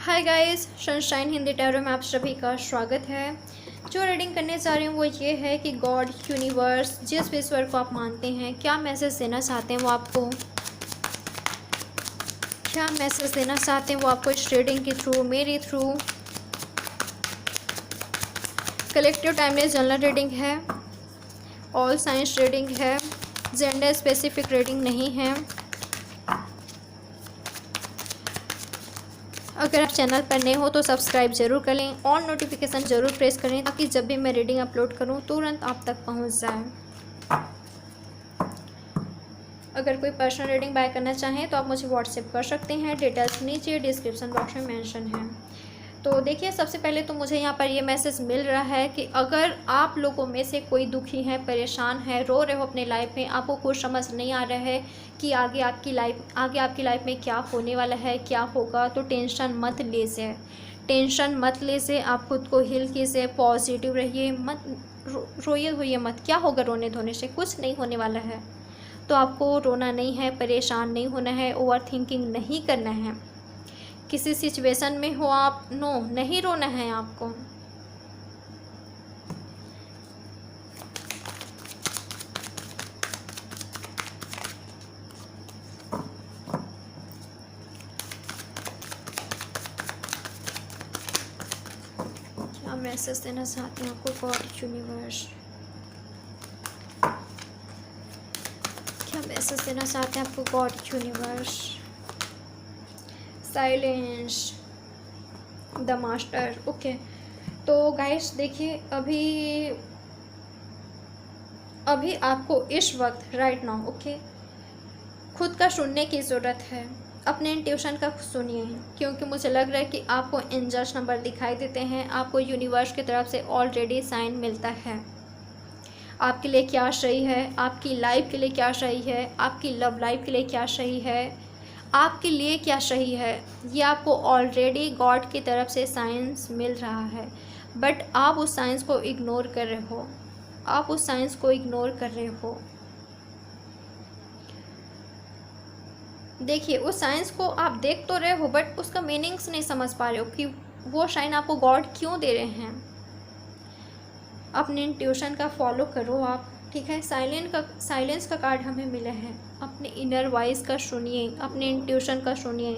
Hi guys, sunshine Hindi tarot में आप सभी का स्वागत है। जो रीडिंग करने जा रही हूँ वो ये है कि गॉड, यूनिवर्स, जिस भी ईश्वर को आप मानते हैं, क्या मैसेज देना चाहते हैं वो आपको, क्या मैसेज देना चाहते हैं वो आपको इस रीडिंग के थ्रू, मेरे through. Collective timeless general reading है, ऑल साइंस रीडिंग है, जेंडर स्पेसिफिक रीडिंग नहीं है। अगर आप चैनल पर नए हो तो सब्सक्राइब जरूर कर लें और नोटिफिकेशन ज़रूर प्रेस करें ताकि जब भी मैं रीडिंग अपलोड करूं तुरंत आप तक पहुंच जाए। अगर कोई पर्सनल रीडिंग बाय करना चाहें तो आप मुझे व्हाट्सएप कर सकते हैं, डिटेल्स नीचे डिस्क्रिप्शन बॉक्स में मेंशन है। तो देखिए, सबसे पहले तो मुझे यहाँ पर ये मैसेज मिल रहा है कि अगर आप लोगों में से कोई दुखी है, परेशान है, रो रहे हो अपने लाइफ में, आपको कुछ समझ नहीं आ रहा है कि आगे आपकी लाइफ में क्या होने वाला है, क्या होगा, तो टेंशन मत लीजिए, टेंशन मत लीजिए। आप खुद को हील कीजिए, पॉजिटिव रहिए, मत रोइए धोइए मत। क्या होगा रोने धोने से? कुछ नहीं होने वाला है। तो आपको रोना नहीं है, परेशान नहीं होना है, ओवर थिंकिंग नहीं करना है। किसी सिचुएशन में हो आप, नो, नहीं रोना है आपको। क्या मैसेज देना चाहते हैं आपको गॉड, यूनिवर्स? क्या मैसेज देना चाहते हैं आपको God, universe? Silence, the master. Okay, तो गाइस देखिए, अभी आपको इस वक्त राइट नाउ, ओके, खुद का सुनने की ज़रूरत है। अपने इंट्यूशन का सुनिए, क्योंकि मुझे लग रहा है कि आपको एंजल्स नंबर दिखाई देते हैं, आपको यूनिवर्स की तरफ से ऑलरेडी साइन मिलता है। आपके लिए क्या सही है, आपकी लाइफ के लिए क्या सही है, आपकी लव लाइफ के लिए क्या सही है, आपके लिए क्या सही है, ये आपको ऑलरेडी गॉड की तरफ से साइंस मिल रहा है। बट आप उस साइंस को इग्नोर कर रहे हो, आप उस साइंस को इग्नोर कर रहे हो। देखिए, उस साइंस को आप देख तो रहे हो बट उसका मीनिंग्स नहीं समझ पा रहे हो कि वो साइन आपको गॉड क्यों दे रहे हैं। अपने इंट्यूशन का फॉलो करो आप, ठीक है। साइलेंस का कार्ड हमें मिला है। अपने इनर वॉइस का सुनिए, अपने इंट्यूशन का सुनिए।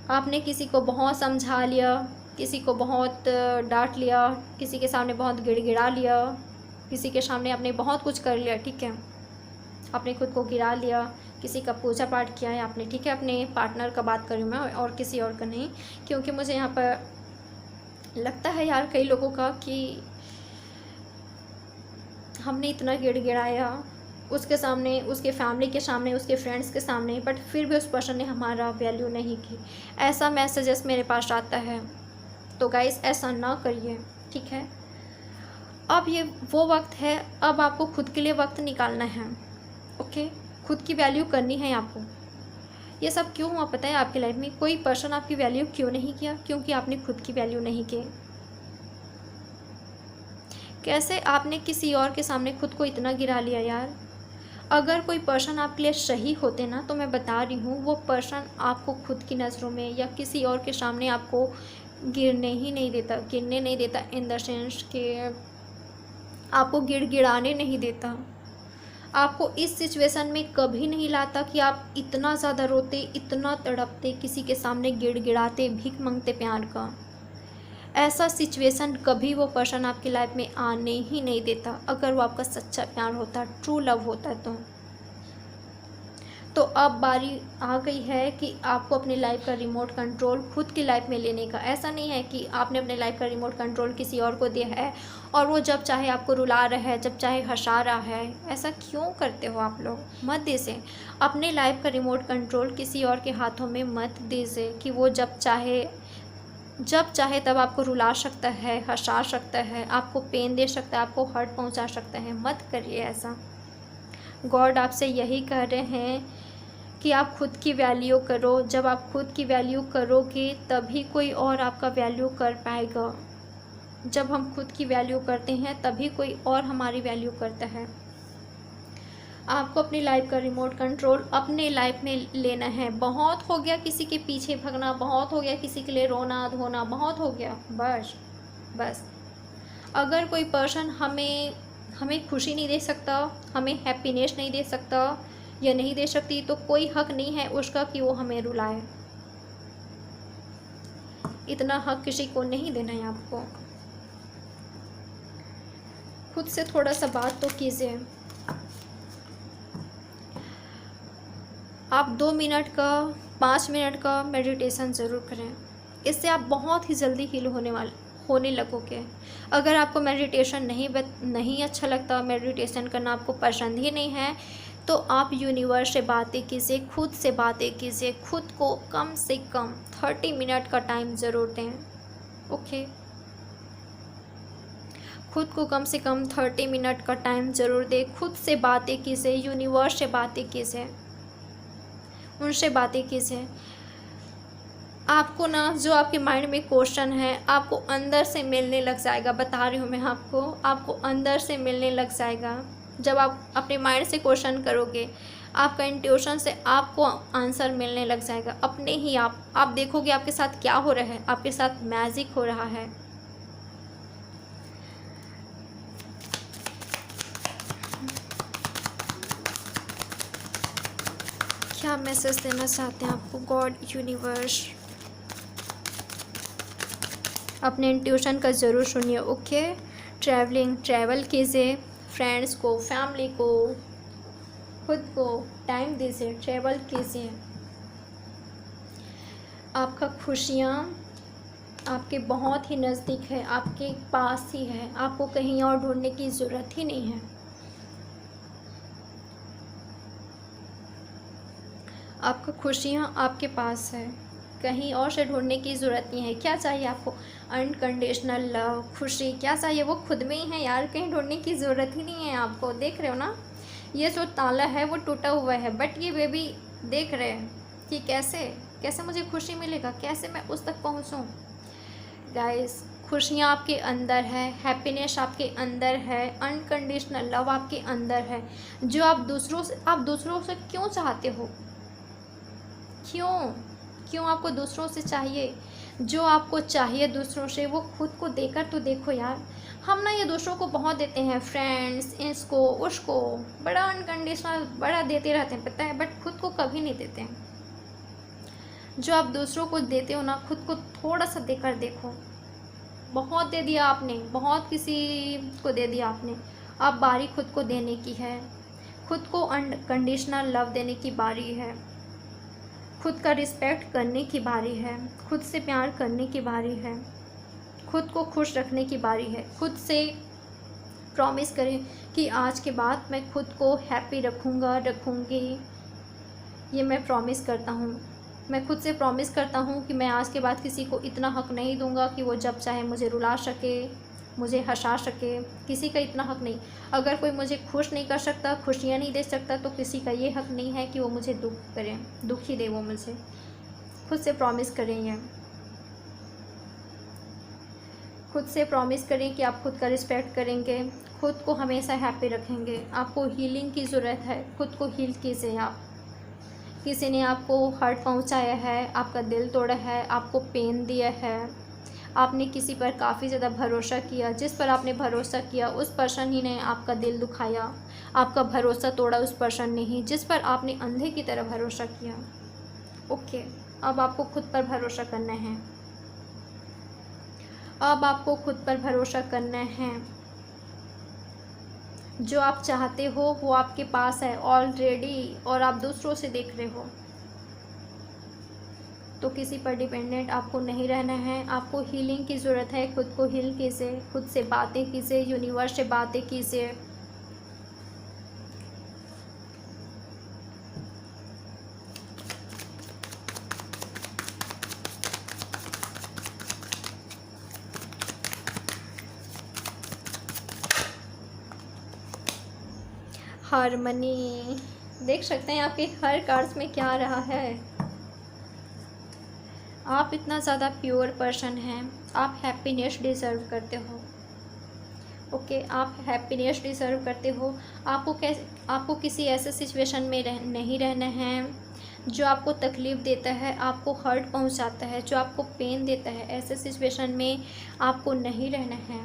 आपने किसी को बहुत समझा लिया, किसी को बहुत डांट लिया, किसी के सामने बहुत गिड़गिड़ा लिया, किसी के सामने आपने बहुत कुछ कर लिया, ठीक है। आपने खुद को गिरा लिया, किसी का पूजा पाठ किया है आपने, ठीक है। अपने पार्टनर का बात कर रही हूँ मैं और किसी और का नहीं, क्योंकि मुझे यहाँ पर लगता है यार कई लोगों का कि हमने इतना गिड़गिड़ाया उसके सामने, उसके फैमिली के सामने, उसके फ्रेंड्स के सामने, बट फिर भी उस पर्सन ने हमारा वैल्यू नहीं की। ऐसा मैसेजेस मेरे पास आता है। तो गाइस, ऐसा ना करिए, ठीक है। अब ये वो वक्त है, अब आपको खुद के लिए वक्त निकालना है, ओके। खुद की वैल्यू करनी है आपको। ये सब क्यों हुआ पता है आपकी लाइफ में? कोई पर्सन आपकी वैल्यू क्यों नहीं किया? क्योंकि आपने खुद की वैल्यू नहीं की। कैसे आपने किसी और के सामने खुद को इतना गिरा लिया यार? अगर कोई पर्सन आपके लिए सही होते ना, तो मैं बता रही हूँ वो पर्सन आपको खुद की नज़रों में या किसी और के सामने आपको गिरने नहीं देता, इन द सेंस कि आपको गिड़गिड़ाने नहीं देता। आपको इस सिचुएशन में कभी नहीं लाता कि आप इतना ज़्यादा रोते, इतना तड़पते, किसी के सामने गिड़गिड़ाते, भीख मांगते प्यार का। ऐसा सिचुएशन कभी वो पर्सन आपकी लाइफ में आने ही नहीं देता, अगर वो आपका सच्चा प्यार होता, ट्रू लव होता तो अब बारी आ गई है कि आपको अपनी लाइफ का रिमोट कंट्रोल खुद की लाइफ में लेने का। ऐसा नहीं है कि आपने अपने लाइफ का रिमोट कंट्रोल किसी और को दिया है और वो जब चाहे आपको रुला रहा है, जब चाहे हंसा रहा है। ऐसा क्यों करते हो आप लोग? मत दीजिए अपने लाइफ का रिमोट कंट्रोल किसी और के हाथों में, मत दीजिए कि वो जब चाहे तब आपको रुला सकता है, हंसा सकता है, आपको पेन दे सकता है, आपको हर्ट पहुंचा सकता है। मत करिए ऐसा। गॉड आपसे यही कह रहे हैं कि आप खुद की वैल्यू करो। जब आप खुद की वैल्यू करोगे तभी कोई और आपका वैल्यू कर पाएगा। जब हम खुद की वैल्यू करते हैं तभी कोई और हमारी वैल्यू करता है। आपको अपनी लाइफ का रिमोट कंट्रोल अपने लाइफ में लेना है। बहुत हो गया किसी के पीछे भगना, बहुत हो गया किसी के लिए रोना धोना, बहुत हो गया। बस बस अगर कोई पर्सन हमें हमें खुशी नहीं दे सकता, हमें हैप्पीनेस नहीं दे सकता या नहीं दे सकती, तो कोई हक नहीं है उसका कि वो हमें रुलाए। इतना हक किसी को नहीं देना है आपको। खुद से थोड़ा सा बात तो कीजिए। आप 2 मिनट का 5 मिनट का मेडिटेशन ज़रूर करें। इससे आप बहुत ही जल्दी हील होने लगोगे। अगर आपको मेडिटेशन नहीं अच्छा लगता, मेडिटेशन करना आपको पसंद ही नहीं है, तो आप यूनिवर्स से बातें कीजिए, खुद से बातें कीजिए। खुद को कम से कम 30 मिनट का टाइम ज़रूर दें। ओके, खुद को कम से कम 30 मिनट का टाइम ज़रूर दें। खुद से बातें कीजिए, यूनिवर्स से बातें कीजिए, उनसे बातें कीजिए। आपको ना जो आपके माइंड में क्वेश्चन है आपको अंदर से मिलने लग जाएगा। बता रही हूँ मैं आपको अंदर से मिलने लग जाएगा। जब आप अपने माइंड से क्वेश्चन करोगे, आपका इंट्यूशन से आपको आंसर मिलने लग जाएगा अपने ही आप देखोगे आपके साथ क्या हो रहा है। आपके साथ मैजिक हो रहा है। क्या मैसेज देना चाहते हैं आपको गॉड, यूनिवर्स? अपने इंट्यूशन का ज़रूर सुनिए। ओके, ट्रैवल कीजिए, फ्रेंड्स को, फैमिली को, खुद को टाइम दीजिए, ट्रैवल कीजिए। आपका खुशियाँ आपके बहुत ही नज़दीक है, आपके पास ही है। आपको कहीं और ढूंढने की ज़रूरत ही नहीं है। आपका खुशियाँ आपके पास है, कहीं और से ढूंढने की ज़रूरत नहीं है। क्या चाहिए आपको? अनकंडीशनल लव, खुशी, क्या चाहिए वो खुद में ही है यार। कहीं ढूंढने की ज़रूरत ही नहीं है आपको। देख रहे हो ना, ये जो ताला है वो टूटा हुआ है, बट ये बेबी देख रहे हैं कि कैसे मुझे खुशी मिलेगा, कैसे मैं उस तक पहुंचूं। गाइस, खुशियाँ आपके अंदर है, हैप्पीनेस आपके अंदर है, अनकंडीशनल लव आपके अंदर है। जो आप दूसरों से क्यों चाहते हो? क्यों आपको दूसरों से चाहिए? जो आपको चाहिए दूसरों से वो खुद को देकर तो देखो यार। हम ना ये दूसरों को बहुत देते हैं, फ्रेंड्स, इसको उसको, बड़ा अनकंडीशनल बड़ा देते रहते हैं पता है, बट खुद को कभी नहीं देते हैं। जो आप दूसरों को देते हो ना, खुद को थोड़ा सा देकर देखो। बहुत दे दिया आपने, बहुत किसी को दे दिया आपने, अब बारी खुद को देने की है। खुद को अनकंडीशनल लव देने की बारी है। खुद का रिस्पेक्ट करने की बारी है। खुद से प्यार करने की बारी है। खुद को खुश रखने की बारी है। खुद से प्रॉमिस करें कि आज के बाद मैं खुद को हैप्पी रखूँगी। ये मैं प्रॉमिस करता हूँ। मैं खुद से प्रॉमिस करता हूँ कि मैं आज के बाद किसी को इतना हक नहीं दूँगा कि वो जब चाहे मुझे रुला सके, मुझे हंसा सके। किसी का इतना हक नहीं। अगर कोई मुझे खुश नहीं कर सकता, खुशियाँ नहीं दे सकता, तो किसी का ये हक नहीं है कि वो मुझे दुख ही दे वो मुझे। खुद से प्रॉमिस करें ये। खुद से प्रॉमिस करें कि आप खुद का रिस्पेक्ट करेंगे, खुद को हमेशा हैप्पी रखेंगे। आपको हीलिंग की ज़रूरत है, खुद को हील कीजिए आप। किसी ने आपको हर्ट पहुंचाया है, आपका दिल तोड़ा है, आपको पेन दिया है, आपने किसी पर काफ़ी ज़्यादा भरोसा किया, जिस पर आपने भरोसा किया उस पर्सन ही ने आपका दिल दुखाया, आपका भरोसा तोड़ा उस पर्सन ने ही, जिस पर आपने अंधे की तरह भरोसा किया। ओके, अब आपको खुद पर भरोसा करना है। अब आपको खुद पर भरोसा करना है। जो आप चाहते हो वो आपके पास है ऑलरेडी, और आप दूसरों से देख रहे हो। तो किसी पर डिपेंडेंट आपको नहीं रहना है। आपको हीलिंग की ज़रूरत है। खुद को हील कीजिए, खुद से बातें कीजिए, यूनिवर्स से बातें कीजिए। हार्मनी, देख सकते हैं आपके हर कार्ड्स में क्या आ रहा है। आप इतना ज़्यादा प्योर पर्सन हैं, आप हैप्पीनेस डिज़र्व करते हो। ओके, आप हैप्पीनेस डिज़र्व करते हो। आपको किसी ऐसे सिचुएशन में नहीं रहना है जो आपको तकलीफ़ देता है, आपको हर्ट पहुंचाता है, जो आपको पेन देता है। ऐसे सिचुएशन में आपको नहीं रहना है।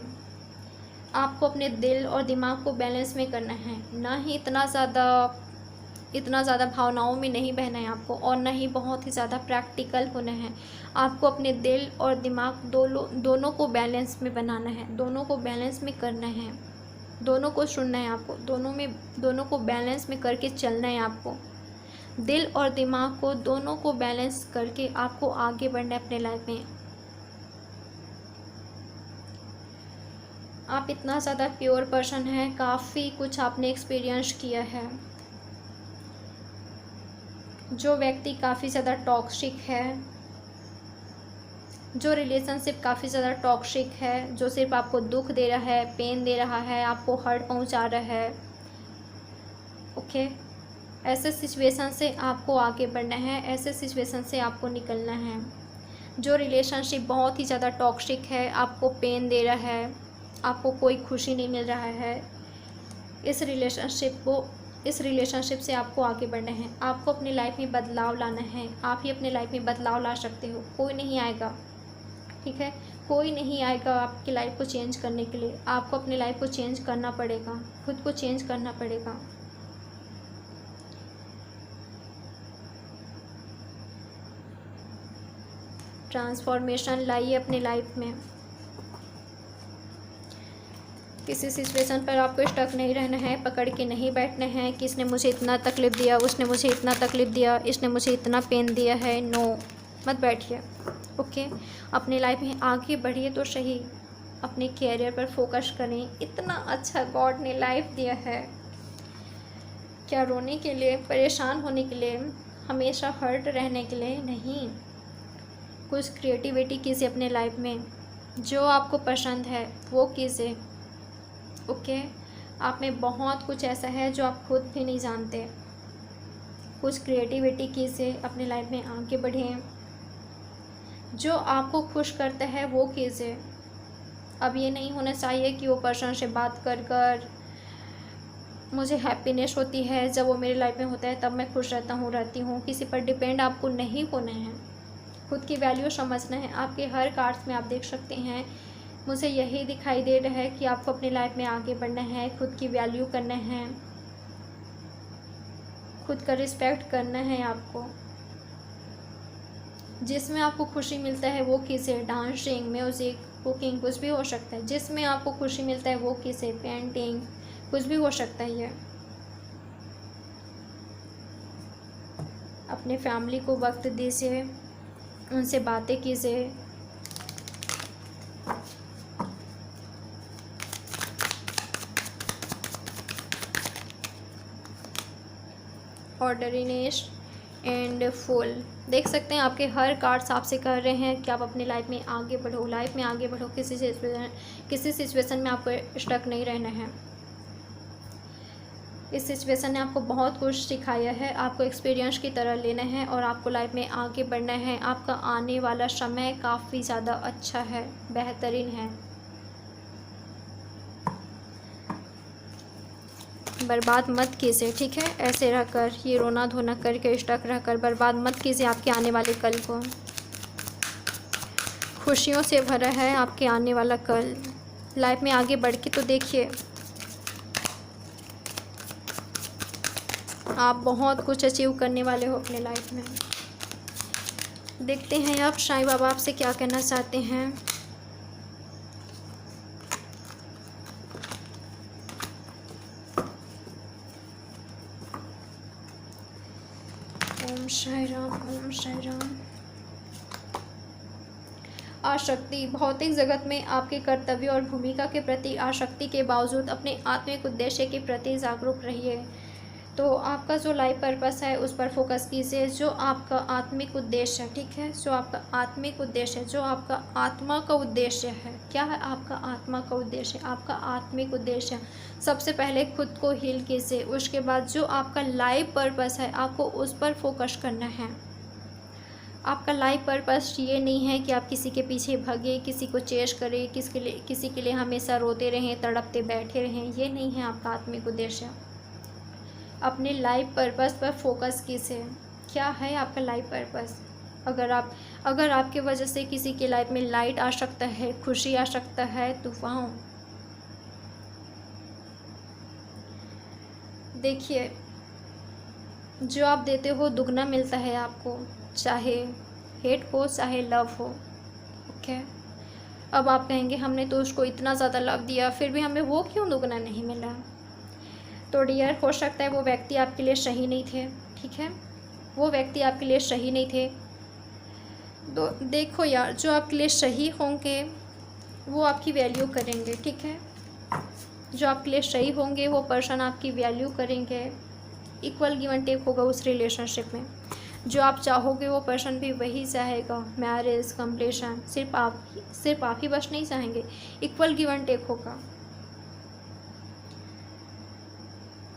आपको अपने दिल और दिमाग को बैलेंस में करना है, ना ही इतना ज़्यादा भावनाओं में नहीं बहना है आपको, और ना ही बहुत ही ज़्यादा प्रैक्टिकल होना है। आपको अपने दिल और दिमाग दोनों को बैलेंस में बनाना है, दोनों को बैलेंस में करना है, दोनों को सुनना है आपको, दोनों को बैलेंस में करके चलना है आपको। दिल और दिमाग को दोनों को बैलेंस करके आपको आगे बढ़ना है अपने लाइफ में। आप इतना ज़्यादा प्योर पर्सन है, काफ़ी कुछ आपने एक्सपीरियंस किया है। जो व्यक्ति काफ़ी ज़्यादा टॉक्सिक है, जो रिलेशनशिप काफ़ी ज़्यादा टॉक्सिक है, जो सिर्फ आपको दुख दे रहा है, पेन दे रहा है, आपको हर्ट पहुंचा रहा है, ओके, ऐसे सिचुएशन से आपको आगे बढ़ना है, ऐसे सिचुएशन से आपको निकलना है। जो रिलेशनशिप बहुत ही ज़्यादा टॉक्सिक है, आपको पेन दे रहा है, आपको कोई खुशी नहीं मिल रहा है, इस रिलेशनशिप से आपको आगे बढ़ना है। आपको अपनी लाइफ में बदलाव लाना है। आप ही अपने लाइफ में बदलाव ला सकते हो, कोई नहीं आएगा, ठीक है, कोई नहीं आएगा आपकी लाइफ को चेंज करने के लिए। आपको अपनी लाइफ को चेंज करना पड़ेगा, खुद को चेंज करना पड़ेगा। ट्रांसफॉर्मेशन लाइए अपनी लाइफ में। किसी सिचुएशन पर आपको स्टक नहीं रहना है, पकड़ के नहीं बैठना है कि इसने मुझे इतना तकलीफ़ दिया, उसने मुझे इतना तकलीफ़ दिया, इसने मुझे इतना पेन दिया है। नो, मत बैठिए, ओके। अपनी लाइफ में आगे बढ़िए तो सही, अपने कैरियर पर फोकस करें। इतना अच्छा गॉड ने लाइफ दिया है, क्या रोने के लिए, परेशान होने के लिए, हमेशा हर्ट रहने के लिए नहीं। कुछ क्रिएटिविटी कीजिए अपने लाइफ में, जो आपको पसंद है वो कीजिए, ओके। आप में बहुत कुछ ऐसा है जो आप खुद भी नहीं जानते। कुछ क्रिएटिविटी कीजिए, अपनी लाइफ में आगे बढ़ें। जो आपको खुश करता है वो कीजिए। अब ये नहीं होना चाहिए कि वो पर्सन से बात कर मुझे हैप्पीनेस होती है, जब वो मेरी लाइफ में होता है तब मैं खुश रहती हूँ। किसी पर डिपेंड आपको नहीं होना है, खुद की वैल्यू समझना है। आपके हर कार्ड्स में आप देख सकते हैं, मुझे यही दिखाई दे रहा है कि आपको अपनी लाइफ में आगे बढ़ना है, खुद की वैल्यू करना है, खुद का रिस्पेक्ट करना है। आपको जिसमें आपको खुशी मिलता है वो कीजिए। डांसिंग, म्यूज़िक, कुकिंग, कुछ भी हो सकता है। जिसमें आपको खुशी मिलता है वो कीजिए। पेंटिंग, कुछ भी हो सकता है। ये अपने फैमिली को वक्त दीजिए, उनसे बातें कीजिए। ऑर्डरीनेस एंड फुल, देख सकते हैं आपके हर कार्ड्स आपसे कह रहे हैं कि आप अपनी लाइफ में आगे बढ़ो, लाइफ में आगे बढ़ो। किसी सिचुएशन में आपको स्टक नहीं रहना है। इस सिचुएशन ने आपको बहुत कुछ सिखाया है, आपको एक्सपीरियंस की तरह लेना है और आपको लाइफ में आगे बढ़ना है। आपका आने वाला समय काफ़ी ज़्यादा अच्छा है, बेहतरीन है। बर्बाद मत कीजिए, ठीक है। ऐसे रहकर, ये रोना धोना करके स्टक रहकर बर्बाद मत कीजिए आपके आने वाले कल को। खुशियों से भरा है आपके आने वाला कल। लाइफ में आगे बढ़ के तो देखिए, आप बहुत कुछ अचीव करने वाले हो अपने लाइफ में। देखते हैं आप साईं बाबा आपसे क्या कहना चाहते हैं। ओम साई राम, ओम साई राम। आसक्ति, भौतिक जगत में आपके कर्तव्य और भूमिका के प्रति आसक्ति के बावजूद अपने आत्मिक उद्देश्य के प्रति जागरूक रहिए। तो आपका जो लाइफ पर्पस है उस पर फोकस कीजिए, जो आपका आत्मिक उद्देश्य है, ठीक है। जो आपका आत्मिक उद्देश्य है, जो आपका आत्मा का उद्देश्य है। क्या है आपका आत्मा का उद्देश्य? आपका आत्मिक उद्देश्य सबसे पहले खुद को हील कीजिए, उसके बाद जो आपका लाइफ पर्पस है आपको उस पर फोकस करना है। आपका लाइफ पर्पस ये नहीं है कि आप किसी के पीछे भागे, किसी को चेस करें, किसी के लिए हमेशा रोते रहें, तड़पते बैठे रहें। ये नहीं है आपका आत्मिक उद्देश्य। अपने लाइफ पर्पस पर फोकस कीजिए। क्या है आपका लाइफ पर्पस? अगर आपके वजह से किसी की लाइफ में लाइट आ सकता है, खुशी आ सकता है, तो वहाँ देखिए, जो आप देते हो दुगना मिलता है आपको, चाहे हेट हो चाहे लव हो। ओके, अब आप कहेंगे हमने तो उसको इतना ज़्यादा लव दिया, फिर भी हमें वो क्यों दुगना नहीं मिला? तो डियर, हो सकता है वो व्यक्ति आपके लिए सही नहीं थे। ठीक है, वो व्यक्ति आपके लिए सही नहीं थे। तो देखो यार, जो आपके लिए सही होंगे वो आपकी वैल्यू करेंगे। ठीक है, जो आपके लिए सही होंगे वो पर्सन आपकी वैल्यू करेंगे। इक्वल गिव एंड टेक होगा उस रिलेशनशिप में। जो आप चाहोगे वो पर्सन भी वही चाहेगा। मैरिज कंप्लीशन सिर्फ आप ही बस नहीं चाहेंगे, इक्वल गिव एंड टेक होगा।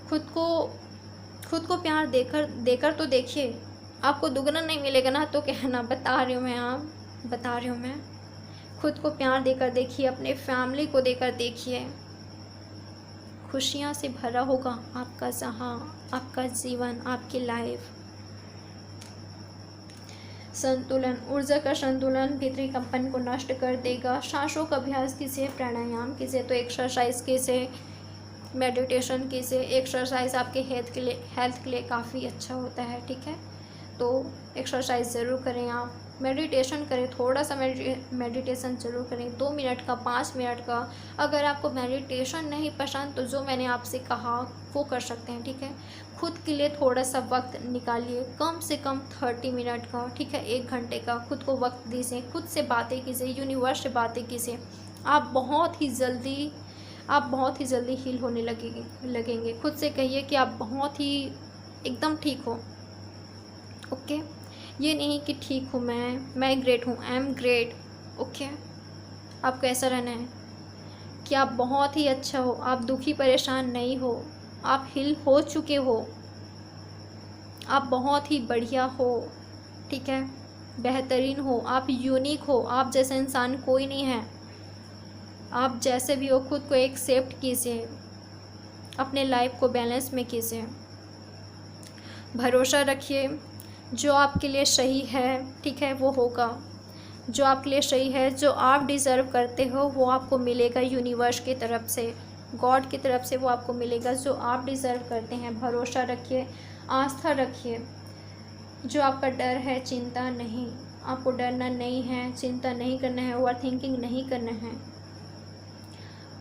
खुद को प्यार देकर तो देखिए, आपको दुगना नहीं मिलेगा ना तो कहना, बता रही हूँ मैं। खुद को प्यार देकर देखिए, अपने फैमिली को देकर देखिए, खुशियाँ से भरा होगा आपका जहाँ, आपका जीवन, आपकी लाइफ। संतुलन, ऊर्जा का संतुलन भीतरी कंपन को नष्ट कर देगा। सांसों का अभ्यास कीजिए, प्राणायाम कीजिए, तो एक्सरसाइज कीजिए, मेडिटेशन कीजिए। एक्सरसाइज आपके हेल्थ के लिए काफ़ी अच्छा होता है। ठीक है, तो एक्सरसाइज ज़रूर करें, आप मेडिटेशन करें, थोड़ा सा मेडिटेशन ज़रूर करें, 2 मिनट का, 5 मिनट का। अगर आपको मेडिटेशन नहीं पसंद तो जो मैंने आपसे कहा वो कर सकते हैं। ठीक है, खुद के लिए थोड़ा सा वक्त निकालिए, कम से कम 30 मिनट का। ठीक है, 1 घंटे का खुद को वक्त दीजिए, खुद से बातें कीजिए, यूनिवर्स से बातें कीजिए। आप बहुत ही जल्दी हील होने लगेंगे। खुद से कहिए कि आप बहुत ही एकदम ठीक हो। ओके, ये नहीं कि ठीक हूँ मैं ग्रेट हूँ, आई एम ग्रेट। ओके, आपको ऐसा रहना है कि आप बहुत ही अच्छा हो, आप दुखी परेशान नहीं हो, आप हील हो चुके हो, आप बहुत ही बढ़िया हो। ठीक है, बेहतरीन हो, आप यूनिक हो, आप जैसा इंसान कोई नहीं है। आप जैसे भी हो खुद को एक्सेप्ट कीजिए, अपने लाइफ को बैलेंस में कीजिए, भरोसा रखिए। जो आपके लिए सही है, ठीक है, वो होगा। जो आपके लिए सही है, जो आप डिज़र्व करते हो वो आपको मिलेगा यूनिवर्स की तरफ से, गॉड की तरफ से वो आपको मिलेगा जो आप डिज़र्व करते हैं। भरोसा रखिए, आस्था रखिए। जो आपका डर है, चिंता नहीं, आपको डरना नहीं है, चिंता नहीं करना है, ओवर थिंकिंग नहीं करना है।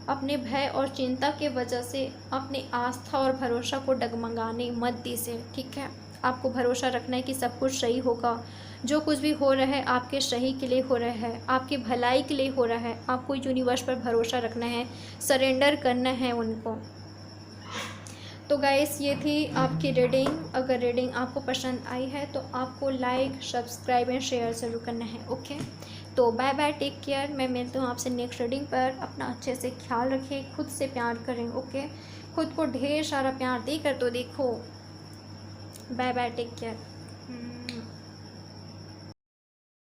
अपने भय और चिंता के वजह से अपनी आस्था और भरोसा को डगमगाने मत दीजिए। ठीक है, आपको भरोसा रखना है कि सब कुछ सही होगा। जो कुछ भी हो रहा है आपके सही के लिए हो रहा है, आपकी भलाई के लिए हो रहा है। आपको यूनिवर्स पर भरोसा रखना है, सरेंडर करना है उनको। तो गाइस, ये थी आपकी रीडिंग। अगर रीडिंग आपको पसंद आई है तो आपको लाइक, सब्सक्राइब एंड शेयर ज़रूर करना है। ओके, तो बाय बाय, टेक केयर। मैं मिलती हूँ आपसे नेक्स्ट रीडिंग पर। अपना अच्छे से ख्याल रखें, खुद से प्यार करें। ओके, खुद को ढेर सारा प्यार देकर तो देखो। Bye bye, take care.